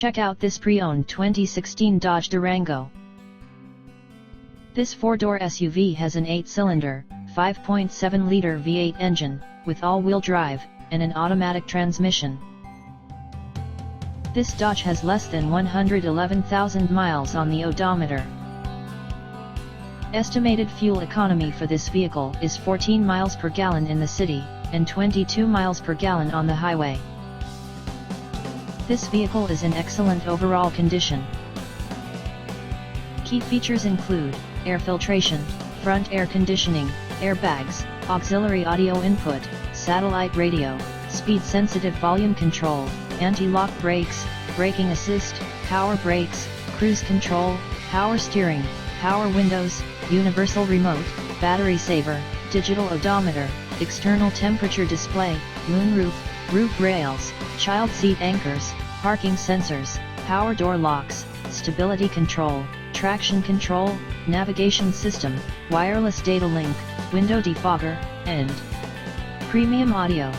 Check out this pre-owned 2016 Dodge Durango. This 4-door SUV has an 8-cylinder, 5.7-liter V8 engine, with all-wheel drive, and an automatic transmission. This Dodge has less than 111,000 miles on the odometer. Estimated fuel economy for this vehicle is 14 miles per gallon in the city, and 22 miles per gallon on the highway. This vehicle is in excellent overall condition. Key features include air filtration, front air conditioning, airbags, auxiliary audio input, satellite radio, speed-sensitive volume control, anti-lock brakes, braking assist, power brakes, cruise control, power steering, power windows, universal remote, battery saver, digital odometer, external temperature display, moonroof, roof rails, child seat anchors, parking sensors, power door locks, stability control, traction control, navigation system, wireless data link, window defogger, and premium audio.